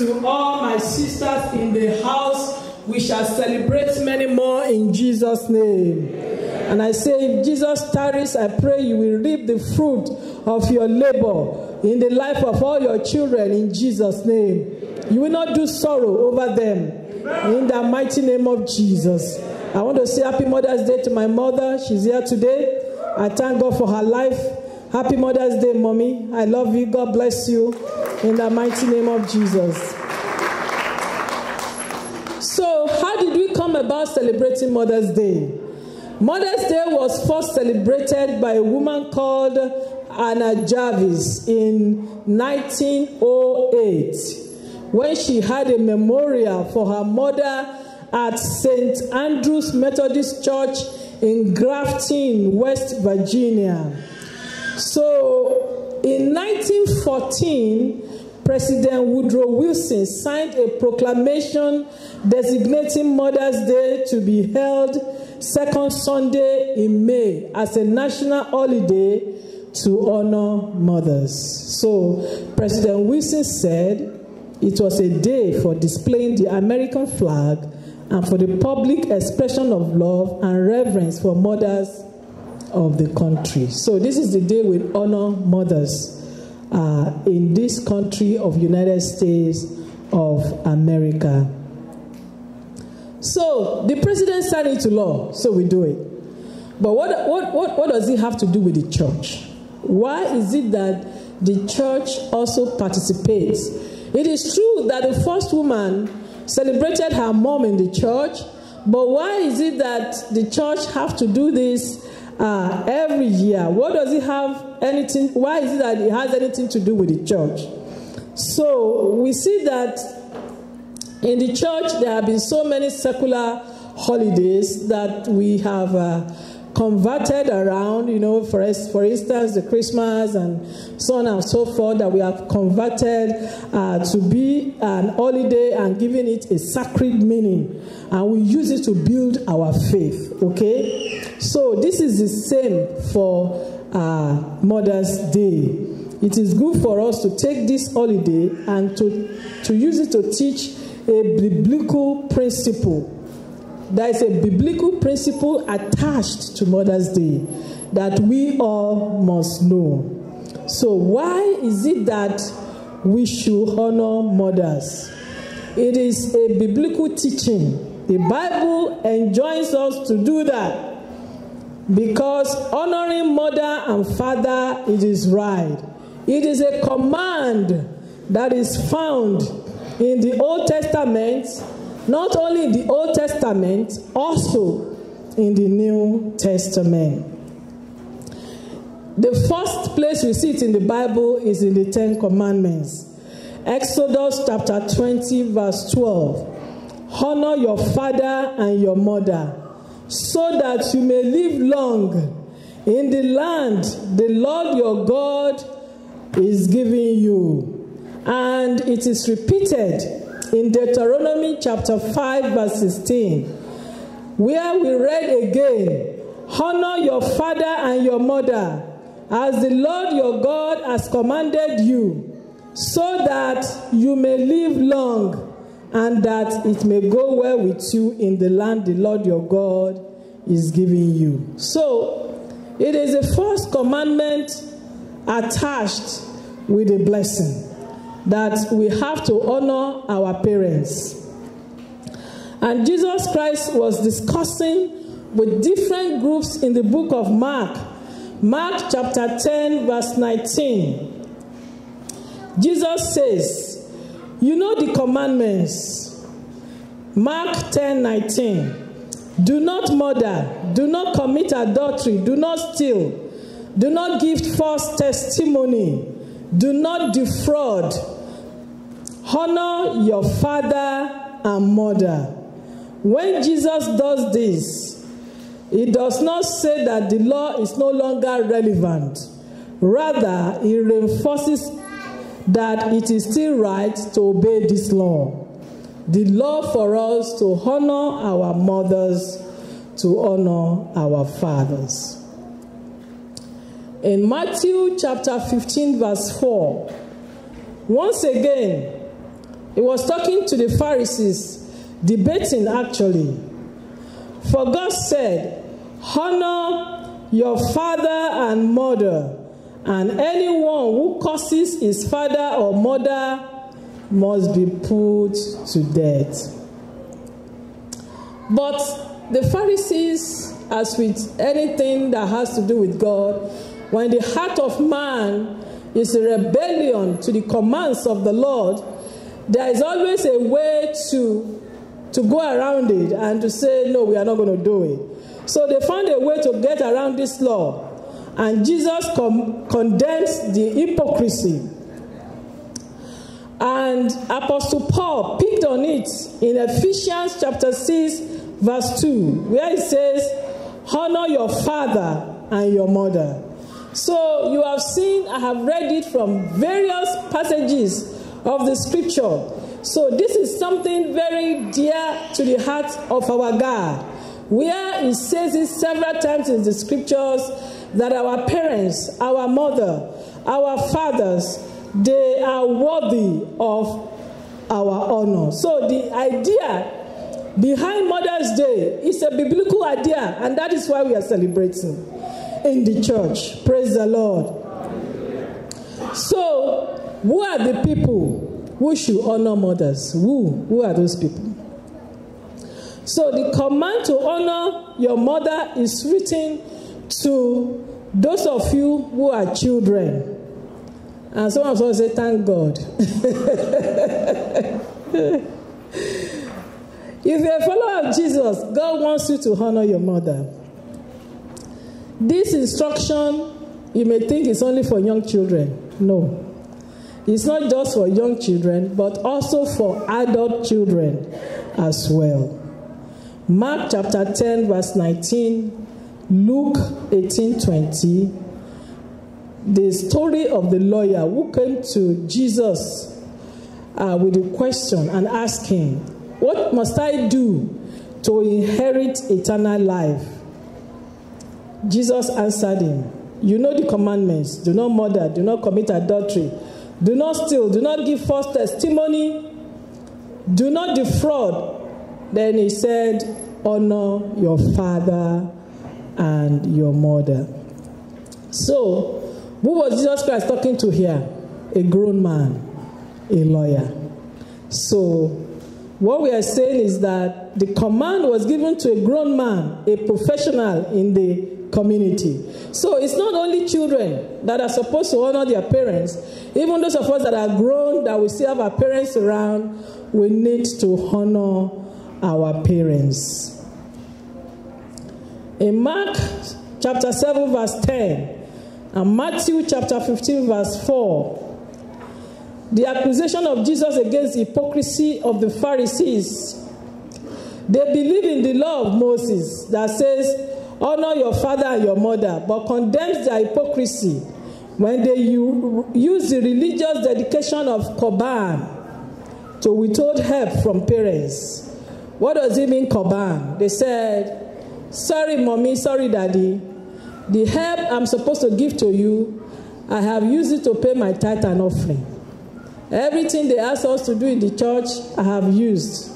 to all my sisters in the house. We shall celebrate many more in Jesus' name. And I say, if Jesus tarries, I pray you will reap the fruit of your labor in the life of all your children in Jesus' name. You will not do sorrow over them in the mighty name of Jesus. I want to say Happy Mother's Day to my mother. She's here today. I thank God for her life. Happy Mother's Day, Mommy. I love you. God bless you in the mighty name of Jesus. So, how did we come about celebrating Mother's Day? Mother's Day was first celebrated by a woman called Anna Jarvis in 1908 when she had a memorial for her mother at St. Andrew's Methodist Church in Grafton, West Virginia. So, in 1914, President Woodrow Wilson signed a proclamation designating Mother's Day to be held second Sunday in May as a national holiday to honor mothers. So, President Wilson said it was a day for displaying the American flag and for the public expression of love and reverence for mothers of the country. So this is the day we honor mothers in this country of United States of America. So the president signed it to law, so we do it. But what does it have to do with the church? Why is it that the church also participates? It is true that the first woman celebrated her mom in the church, but why is it that the church have to do this every year? What does it have anything? Why is it that it has anything to do with the church? So we see that in the church there have been so many secular holidays that we have converted around, for instance, the Christmas and so on and so forth, that we have converted to be an holiday and giving it a sacred meaning. And we use it to build our faith, okay? So this is the same for Mother's Day. It is good for us to take this holiday and to use it to teach a biblical principle. There is a biblical principle attached to Mother's Day that we all must know. So why is it that we should honor mothers? It is a biblical teaching. The Bible enjoins us to do that because honoring mother and father, it is right. It is a command that is found in the Old Testament. Not only in the Old Testament, also in the New Testament. The first place we see it in the Bible is in the Ten Commandments. Exodus chapter 20, verse 12. Honor your father and your mother, so that you may live long in the land the Lord your God is giving you. And it is repeated in Deuteronomy chapter 5 verse 16, where we read again, honor your father and your mother, as the Lord your God has commanded you, so that you may live long, and that it may go well with you in the land the Lord your God is giving you. So, it is the first commandment attached with a blessing, that we have to honor our parents. And Jesus Christ was discussing with different groups in the book of Mark. Mark chapter 10 verse 19. Jesus says, you know the commandments. Mark 10:19. Do not murder, do not commit adultery, do not steal, do not give false testimony, do not defraud. Honor your father and mother. When Jesus does this, he does not say that the law is no longer relevant. Rather, he reinforces that it is still right to obey this law. The law for us to honor our mothers, to honor our fathers. In Matthew chapter 15 verse 4, once again, He was talking to the Pharisees, debating actually. For God said, honor your father and mother, and anyone who curses his father or mother must be put to death. But the Pharisees, as with anything that has to do with God, when the heart of man is a rebellion to the commands of the Lord, there is always a way to go around it and to say, no, we are not going to do it. So they found a way to get around this law. And Jesus condemns the hypocrisy. And Apostle Paul picked on it in Ephesians chapter 6, verse 2, where it says, honor your father and your mother. So you have seen, I have read it from various passages of the scripture. So this is something very dear to the heart of our God, where it says it several times in the scriptures that our parents, our mother, our fathers, they are worthy of our honor. So the idea behind Mother's Day is a biblical idea, and that is why we are celebrating in the church. Praise the Lord. So, who are the people who should honor mothers? Who are those people? So the command to honor your mother is written to those of you who are children. And some of us say, thank God. If you're a follower of Jesus, God wants you to honor your mother. This instruction, you may think it's only for young children. No. It's not just for young children, but also for adult children as well. Mark chapter 10, verse 19, Luke 18:20, the story of the lawyer who came to Jesus with a question and asked him, what must I do to inherit eternal life? Jesus answered him, you know the commandments. Do not murder, do not commit adultery, do not steal, do not give false testimony, do not defraud. Then he said, honor your father and your mother. So, who was Jesus Christ talking to here? A grown man, a lawyer. So, what we are saying is that the command was given to a grown man, a professional in the community. So it's not only children that are supposed to honor their parents. Even those of us that are grown, that we still have our parents around, we need to honor our parents. In Mark chapter 7, verse 10, and Matthew chapter 15, verse 4, the accusation of Jesus against the hypocrisy of the Pharisees. They believe in the law of Moses that says, honor your father and your mother, but condemns their hypocrisy when they use the religious dedication of Korban to withhold help from parents. What does it mean, Korban? They said, sorry, mommy, sorry, daddy. The help I'm supposed to give to you, I have used it to pay my tithe and offering. Everything they ask us to do in the church, I have used.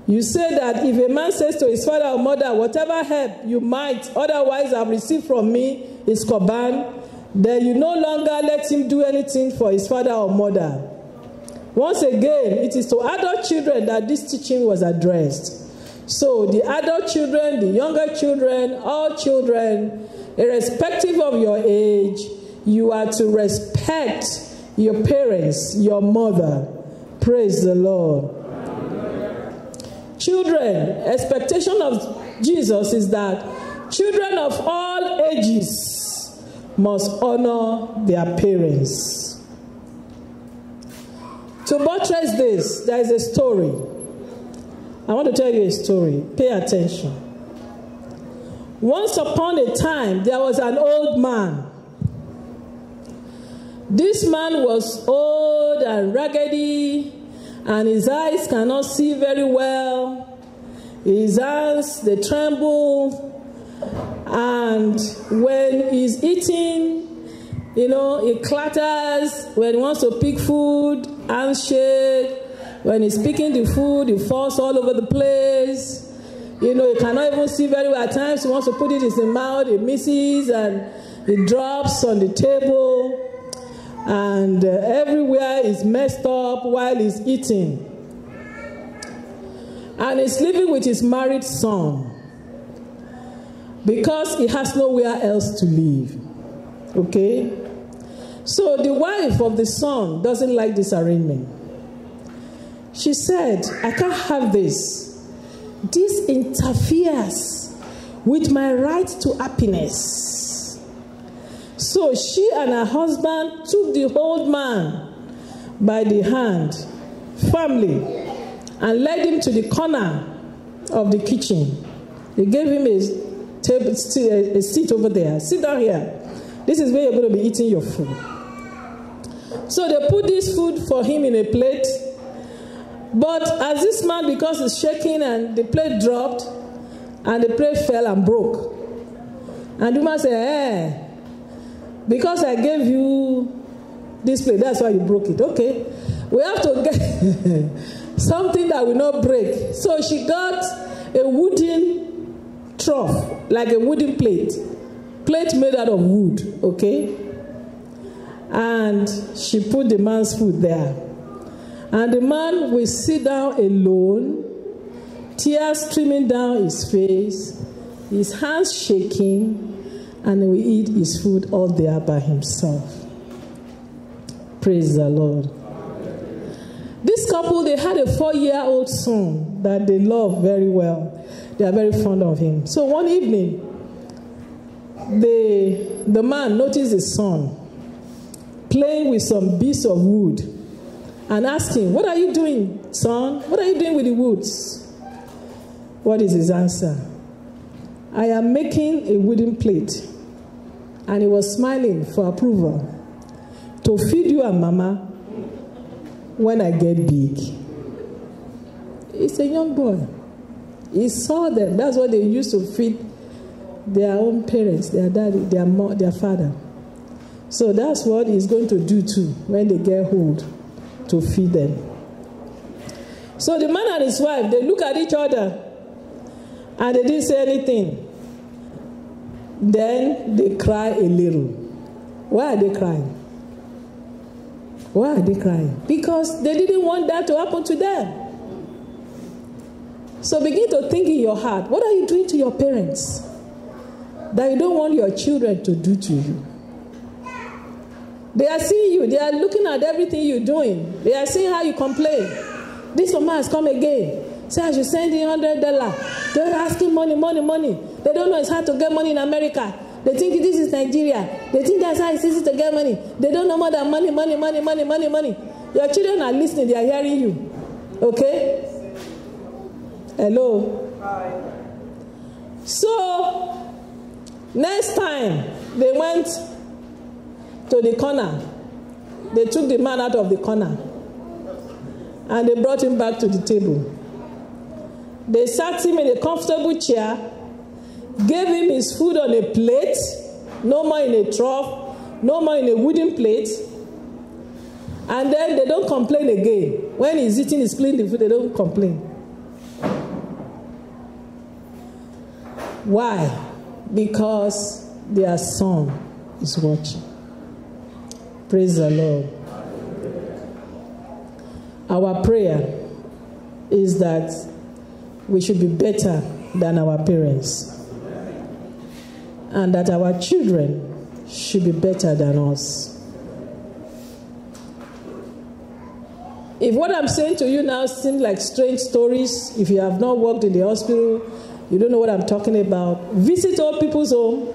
You say that if a man says to his father or mother, whatever help you might otherwise have received from me is Korban, then you no longer let him do anything for his father or mother. Once again, it is to adult children that this teaching was addressed. So the adult children, the younger children, all children, irrespective of your age, you are to respect your parents, your mother. Praise the Lord. Children, expectation of Jesus is that children of all ages must honor their parents. To buttress this, there is a story. I want to tell you a story. Pay attention. Once upon a time, there was an old man. This man was old and raggedy, and his eyes cannot see very well. His hands, they tremble. And when he's eating, he clatters. When he wants to pick food, handshake, When he's picking the food, it falls all over the place. You know, he cannot even see very well. At times, he wants to put it in his mouth, it misses, and it drops on the table. And everywhere is messed up while he's eating. And he's living with his married son because he has nowhere else to live. Okay? So the wife of the son doesn't like this arrangement. She said, I can't have this. This interferes with my right to happiness. So she and her husband took the old man by the hand, firmly, and led him to the corner of the kitchen. They gave him a seat over there. Sit down here. This is where you're going to be eating your food. So they put this food for him in a plate. But as this man, because he's shaking and the plate dropped, and the plate fell and broke. And the woman said, hey, because I gave you this plate, that's why you broke it. Okay, we have to get something that will not break. So she got a wooden trough, like a wooden plate made out of wood, okay? And she put the man's food there. And the man will sit down alone, tears streaming down his face, his hands shaking, and he will eat his food all there by himself. Praise the Lord. This couple, they had a 4-year-old son that they love very well. They are very fond of him. So one evening, the man noticed his son playing with some bits of wood and asked him, what are you doing, son? What are you doing with the woods? What is his answer? I am making a wooden plate. And he was smiling for approval. To feed you and mama when I get big. He's a young boy. He saw them. That's what they used to feed their own parents, their daddy, their mom, their father. So that's what he's going to do too when they get old, to feed them. So the man and his wife, they look at each other and they didn't say anything. Then they cry a little. Why are they crying? Why are they crying? Because they didn't want that to happen to them. So begin to think in your heart, what are you doing to your parents that you don't want your children to do to you? They are seeing you. They are looking at everything you're doing. They are seeing how you complain. This woman has come again. Say I should send in $100. They're asking money. They don't know it's hard to get money in America. They think this is Nigeria. They think that's how it's easy to get money. They don't know more than money. Your children are listening. They are hearing you. Okay? Hello? Hi. So, next time they went to the corner, they took the man out of the corner and they brought him back to the table. They sat him in a comfortable chair, gave him his food on a plate, no more in a trough, no more in a wooden plate, and then they don't complain again. When he's eating, he's cleaning the food, they don't complain. Why? Because their son is watching. Praise the Lord. Our prayer is that we should be better than our parents, and that our children should be better than us. If what I'm saying to you now seems like strange stories, if you have not worked in the hospital, you don't know what I'm talking about, visit old people's home,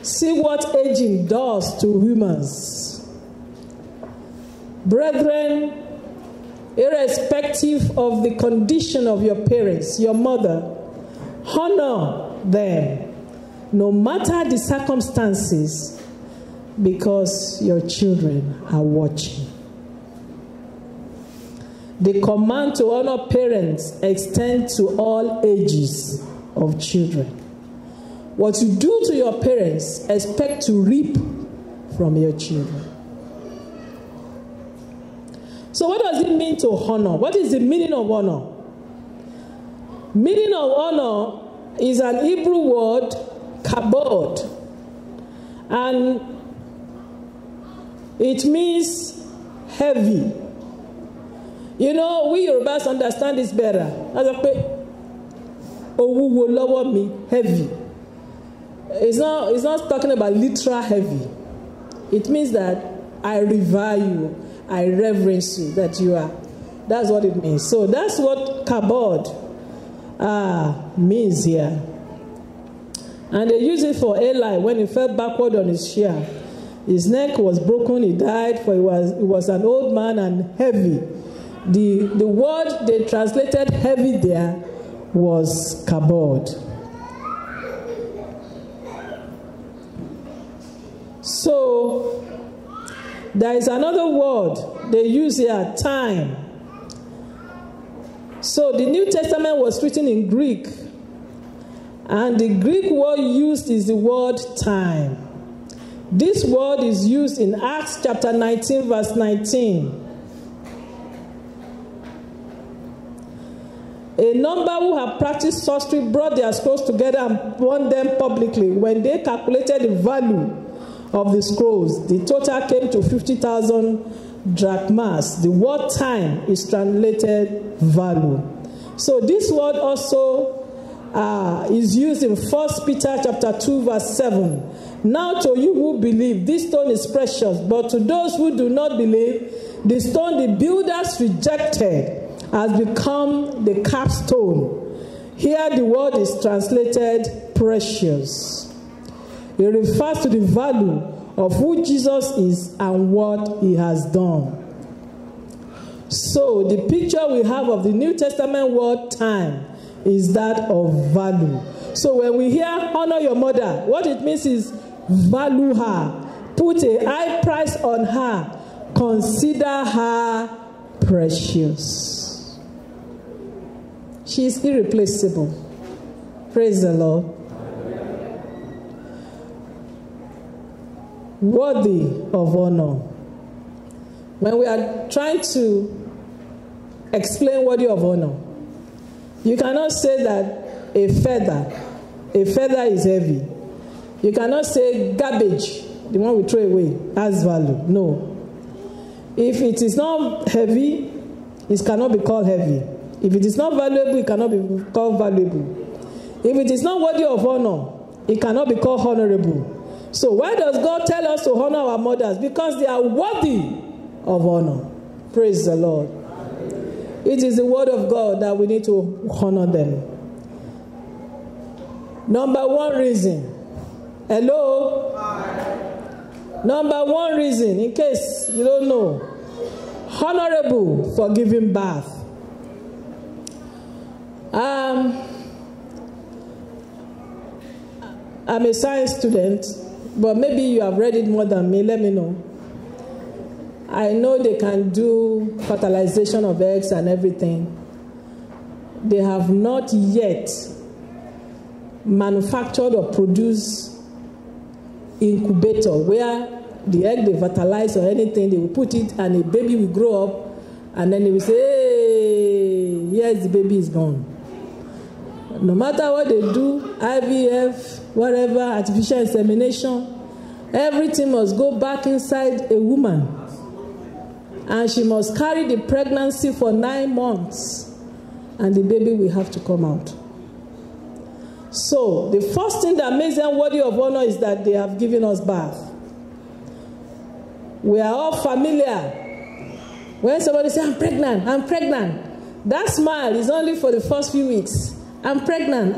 see what aging does to humans. Brethren, irrespective of the condition of your parents, your mother, honor them, no matter the circumstances, because your children are watching. The command to honor parents extends to all ages of children. What you do to your parents, expect to reap from your children. So So what does it mean to honor? What is the meaning of honor? Meaning of honor is an Hebrew word, kabod. And it means heavy. You know, we Yorubas understand this better. Heavy. It's not talking about literal heavy. It means that I revere you, I reverence you, that you are. That's what it means. So that's what kabod means here. And they use it for Eli when he fell backward on his chair. His neck was broken, he died, for he was an old man and heavy. The word they translated heavy there was kabod. So there is another word they use here, time. So the New Testament was written in Greek, and the Greek word used is the word time. This word is used in Acts chapter 19, verse 19. A number who have practiced sorcery brought their scrolls together and burned them publicly. When they calculated the value of the scrolls, the total came to 50,000 drachmas. The word time is translated value. So this word also is used in 1 Peter chapter 2, verse 7. Now to you who believe, this stone is precious, but to those who do not believe, the stone the builders rejected has become the capstone. Here the word is translated precious. It refers to the value of who Jesus is and what he has done. So the picture we have of the New Testament word time is that of value. So when we hear honor your mother, what it means is value her, put a high price on her, consider her precious. She is irreplaceable. Praise the Lord. Worthy of honor. When we are trying to explain worthy of honor, you cannot say that a feather is heavy. You cannot say garbage, the one we throw away, has value. No. If it is not heavy, it cannot be called heavy. If it is not valuable, it cannot be called valuable. If it is not worthy of honor, it cannot be called honorable. So why does God tell us to honor our mothers? Because they are worthy of honor. Praise the Lord. It is the word of God that we need to honor them. Number one reason. Hello? Number one reason, in case you don't know. Honorable for giving birth. I'm a science student, but maybe you have read it more than me. Let me know. I know they can do fertilization of eggs and everything. They have not yet manufactured or produced incubator where the egg they fertilize or anything, they will put it and a baby will grow up and then they will say, hey, yes, the baby is gone. No matter what they do, IVF, whatever, artificial insemination, everything must go back inside a woman. And she must carry the pregnancy for 9 months. And the baby will have to come out. So, the first thing that makes them worthy of honor is that they have given us birth. We are all familiar. When somebody says, I'm pregnant, that smile is only for the first few weeks. I'm pregnant,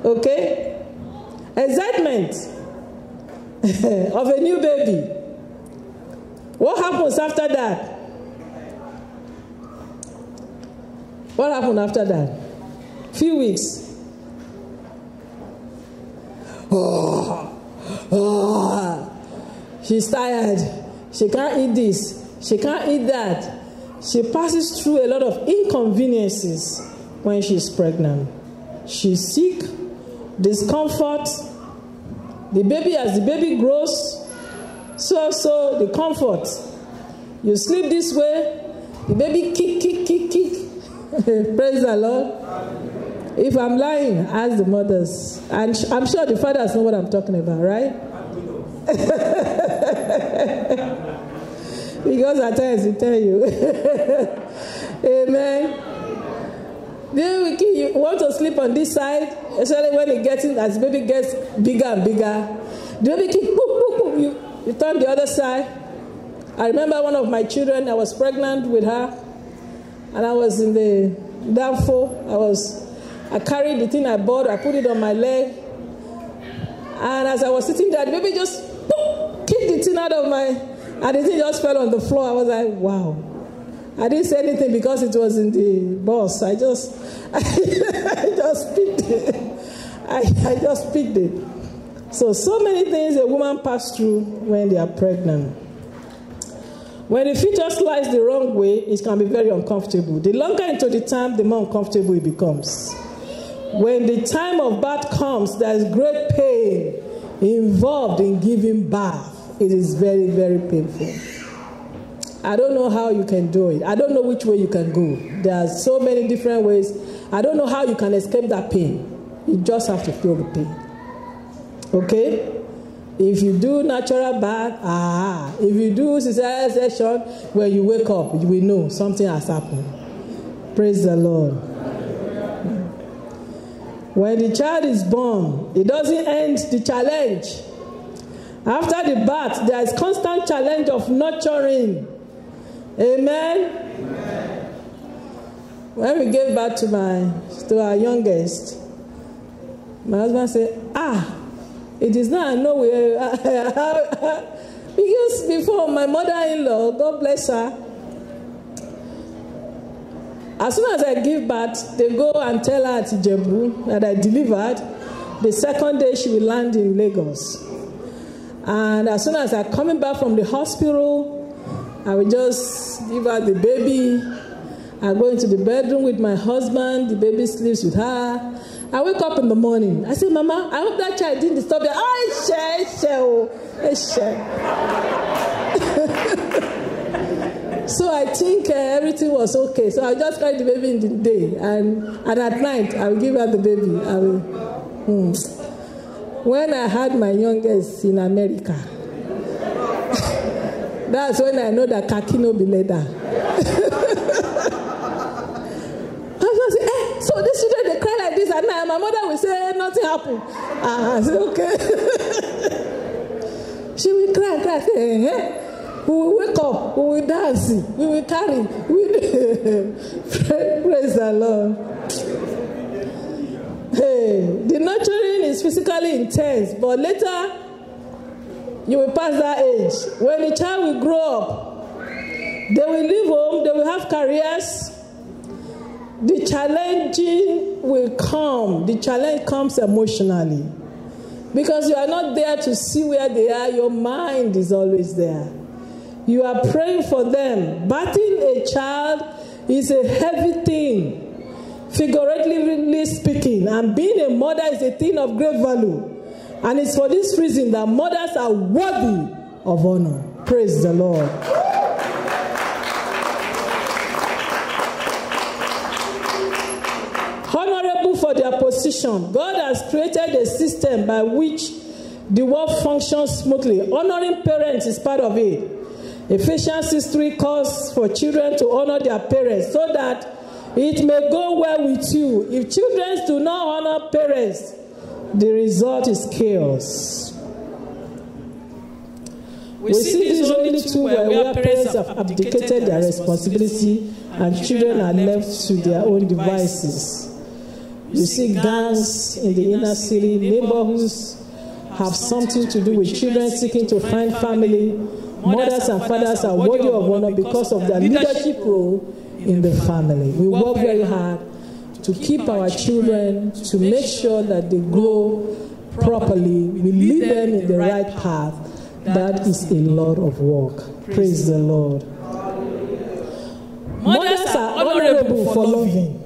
okay? Excitement of a new baby. What happens after that? What happened after that? Few weeks. She's tired. She can't eat this. She can't eat that. She passes through a lot of inconveniences when she's pregnant. She's sick, discomfort. The baby, as the baby grows, so the comfort. You sleep this way, The baby kick. Praise the Lord. If I'm lying, ask the mothers. And I'm sure the fathers know what I'm talking about, right? Because at times they tell you. Amen. Then you want to sleep on this side, especially when as the baby gets bigger and bigger. The baby kick, you turn the other side. I remember one of my children, I was pregnant with her, and I was in the downfall. I carried the thing I bought, I put it on my leg, and as I was sitting there, the baby just kicked the thing out of and the thing just fell on the floor. I was like, wow. I didn't say anything because it was in the bus. I just picked it. I just picked it. So many things a woman passes through when they are pregnant. When the fetus lies the wrong way, it can be very uncomfortable. The longer into the time, the more uncomfortable it becomes. When the time of birth comes, there is great pain involved in giving birth. It is very, very painful. I don't know how you can do it. I don't know which way you can go. There are so many different ways. I don't know how you can escape that pain. You just have to feel the pain. Okay? If you do natural birth, if you do cesarean section, when you wake up, you will know something has happened. Praise the Lord. When the child is born, it doesn't end the challenge. After the birth, there is constant challenge of nurturing. Amen? Amen. When we gave birth to our youngest, my husband said, it is not nowhere. Because before, my mother-in-law, God bless her, as soon as I give birth, they go and tell her at Ijebu that I delivered. The second day, she will land in Lagos. And as soon as I'm coming back from the hospital, I will just give her the baby. I go into the bedroom with my husband. The baby sleeps with her. I wake up in the morning. I say, Mama, I hope that child didn't disturb you. So I think everything was okay. So I just carry the baby in the day. And at night, I will give her the baby. When I had my youngest in America, that's when I know that Kakino be leather. So these children, they cry like this at night. My mother will say, nothing happened. I say, okay. She will cry. Say, we will wake up. We will dance. We will carry. Praise the Lord. Hey, the nurturing is physically intense, but later you will pass that age. When the child will grow up, they will leave home, they will have careers. The challenging will come. The challenge comes emotionally. Because you are not there to see where they are, your mind is always there. You are praying for them. Birthing a child is a heavy thing, figuratively speaking, and being a mother is a thing of great value. And it's for this reason that mothers are worthy of honor. Praise the Lord. Honorable for their position. God has created a system by which the world functions smoothly. Honoring parents is part of it. Ephesians 6:3 calls for children to honor their parents so that it may go well with you. If children do not honor parents, the result is chaos. We see these only two where parents have abdicated their responsibility and children are left to their own devices. You see gangs in the inner city, neighborhoods have something to do with children seeking to find family. Mothers and fathers are worthy of honor because of their leadership role in the family. We work very hard to keep our children, to make sure that they grow properly. We lead them in the right path. That is a lot of work. Praise the Lord. Mothers are honorable for loving.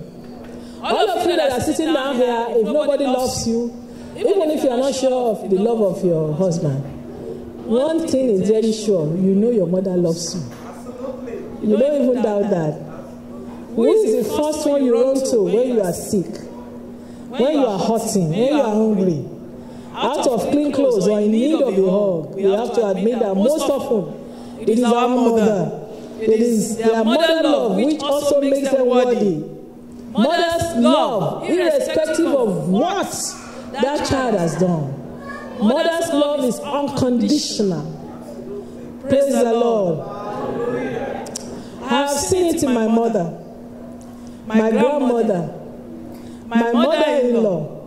All of you that are sitting down here, if nobody loves you, even if you are not sure of the love of your husband, one thing is very sure, you know your mother loves you. You don't even doubt that. Who is the first one you run to when you are sick? When you are hurting? When you are hungry? Out of clean clothes or in need of a hug? We have to admit that most often it is our mother. It is their mother love which also makes them worthy. Mother's love, irrespective of what that child has done. Mother's love is unconditional. Praise the Lord. I have seen it in my mother, my grandmother, my mother-in-law,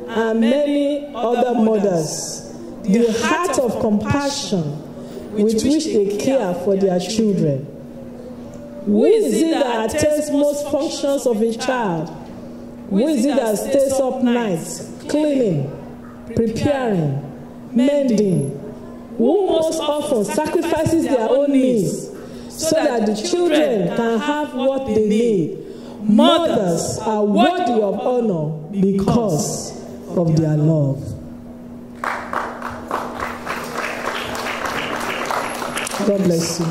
and many other mothers. The heart of compassion with which they care for their children. Who is it that attends most functions of a child? Who is it that stays up nights, cleaning, preparing, mending? Who most often sacrifices their own needs so that the children can have what they need? Mothers are worthy of honor because of their love. God bless you.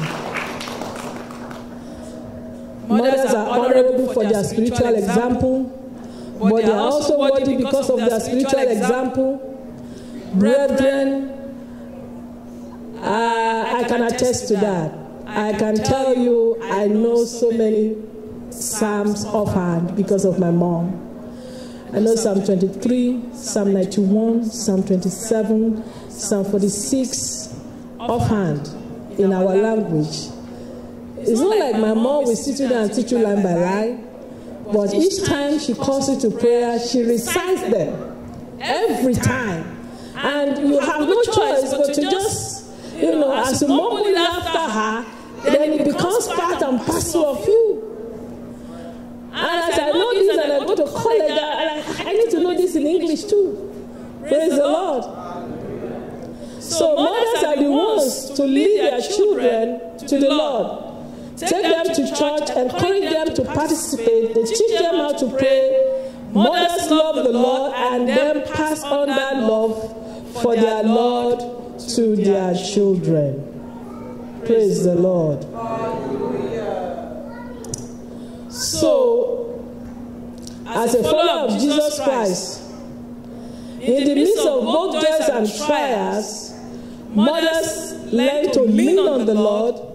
Mothers are honorable for their spiritual example, but they are also worthy because of their spiritual example. Brethren, I can attest to that. I can tell you, I know so many Psalms offhand because of my mom. I know Psalm 23, Psalm 91, Psalm 27, Psalm 46 offhand in our language. It's not like my mom will sit you down and teach you line by line, but each time she calls you to prayer, she recites them every time. And you have no choice but to just, as you mumble it after her, then it becomes part and parcel of you. And as I know this and I go to college, I need to know this in English too. Praise the Lord. So mothers are the ones to lead their children to the Lord. Take them to church, encourage them to participate, they teach them how to pray. Mothers love the Lord and then pass on that love for their Lord to their children. Praise the Lord. So, as a follower of Jesus Christ, in the midst of both joys and trials, mothers learn to lean on the Lord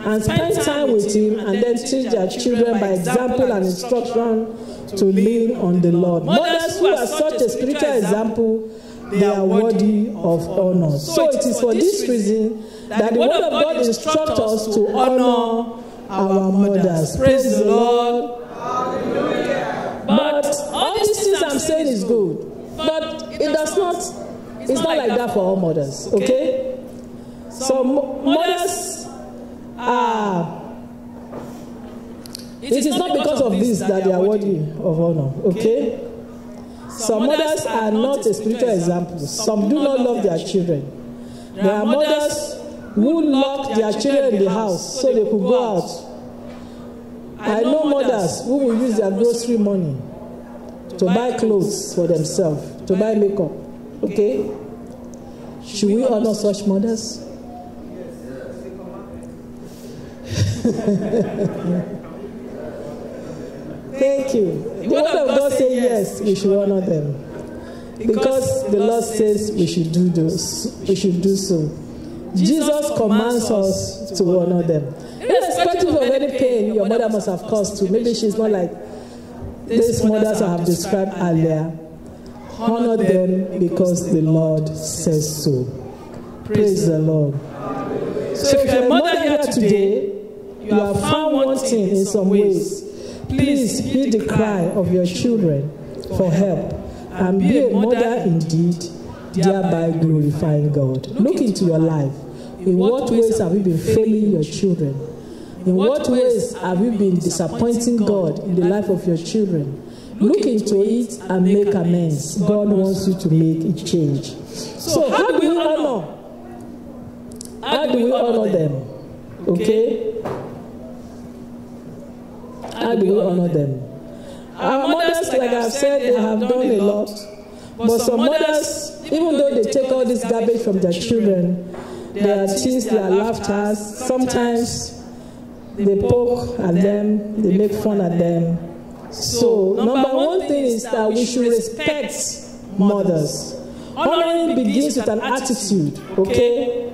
and spend time with Him, and then teach their children by example and instruction to lean on the Lord. Mothers who are such a spiritual example, they are worthy of honor. So it is for this reason that the Word of God instructs us to honor our mothers. Praise the Lord. But all these things I'm saying is good, but it does not. It's not like that for all mothers. Okay? So mothers. It is not because of this that they are worthy of honor, okay? Some mothers are not a spiritual example. Some do not love their children. There are mothers who lock their children in the house so they could go out. I know mothers who will use their grocery money to buy clothes for themselves, to buy makeup, okay? Should we honor such mothers? Thank you. The Word of God says yes, we should honor them. Because the Lord says we should do this, we should do so. Jesus commands us to honor them. Irrespective of any pain your mother must have caused to. Maybe she's not like these mothers I have described earlier. Honor them because the Lord says so. Praise the Lord. So if you're a mother here today, you have found wanting in some ways, please heed the cry of your children for help and be a mother indeed, thereby glorifying God. Look into your life. In what ways have you been failing your children? In what ways have you been disappointing God in the life of your children? Look into it and make amends. God wants you to make a change. So how do we honor? How do we honor them? Okay? How do we honor them? Our mothers, like I've said, they have done a lot. But some mothers, even though they take all this garbage from their children, their tears, their laughter, sometimes they poke at them, they make fun at them. So, number one thing is that we should respect mothers. Honoring begins with an attitude, okay?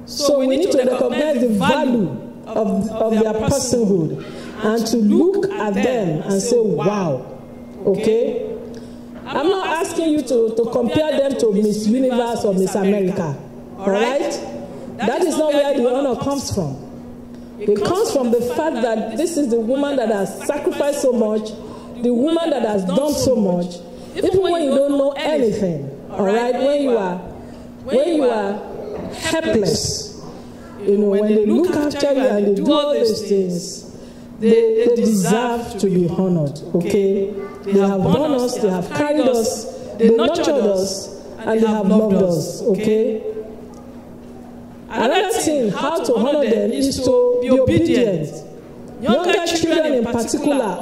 So we need to recognize the value of their personhood and to look at them and say, wow, okay? I'm not asking you to compare them to Miss Universe or Miss America, all right? That is not where the honor comes from. It comes from the fact that this is the woman that has sacrificed so much, the woman that has done so much, even when you don't know anything, all right? When you are helpless, you know, when they look after you and they do all these things, they deserve to be honored, okay? They have borne us, they have carried us, they nurtured us, and they have loved us, okay? Another thing, how to honor them is to be obedient. Younger children in particular,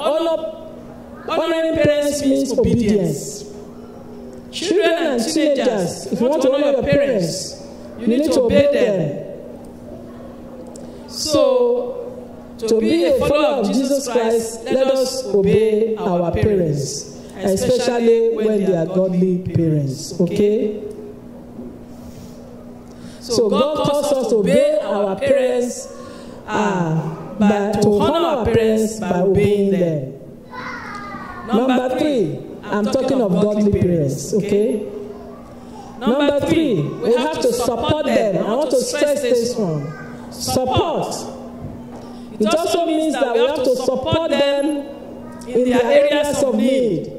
honoring parents means obedience. Children and teenagers, if you want to honor your parents, you need to obey them. So, to be a follower of Jesus Christ, let us obey our parents, especially when they are godly parents, okay? So God calls us to obey our parents, to honor our parents by obeying them. Number 3, I'm talking of godly parents, okay? Number 3, we have to support them. I want to stress this one. Support. It also means that we have to support them in their areas of need.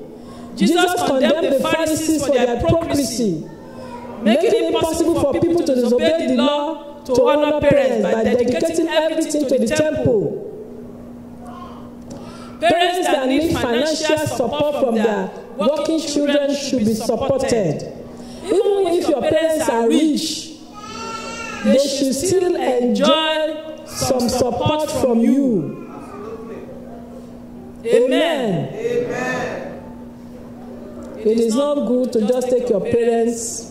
Jesus condemned the Pharisees for their hypocrisy, making it impossible for people to disobey the law to honor parents by dedicating everything to the temple. Parents that need financial support from their working children should be supported. Even if your parents are rich, they should still enjoy some support from you. Amen. Amen. It is not good to just take your parents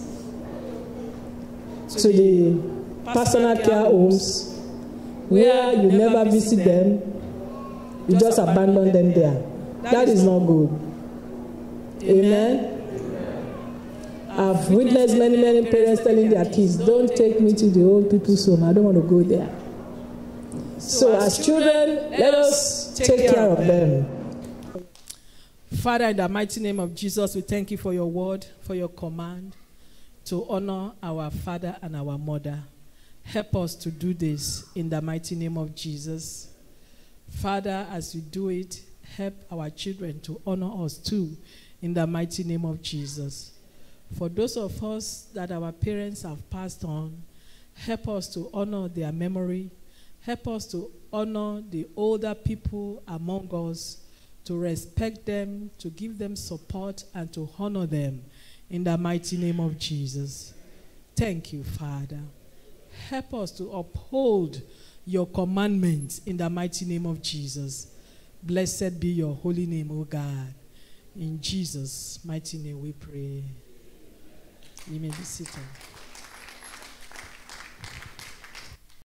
to the personal care homes where you never visit them, you just abandon them there. That is not good. Amen. I've witnessed many parents telling their kids, don't take me to the old people's home, I don't want to go there. So as children, let us take care of them. Father, in the mighty name of Jesus, we thank you for your word, for your command to honor our father and our mother. Help us to do this in the mighty name of Jesus. Father, as we do it, help our children to honor us too in the mighty name of Jesus. For those of us that our parents have passed on, help us to honor their memory. Help us to honor the older people among us, to respect them, to give them support, and to honor them in the mighty name of Jesus. Thank you, Father. Help us to uphold your commandments in the mighty name of Jesus. Blessed be your holy name, O God. In Jesus' mighty name we pray. You may be seated.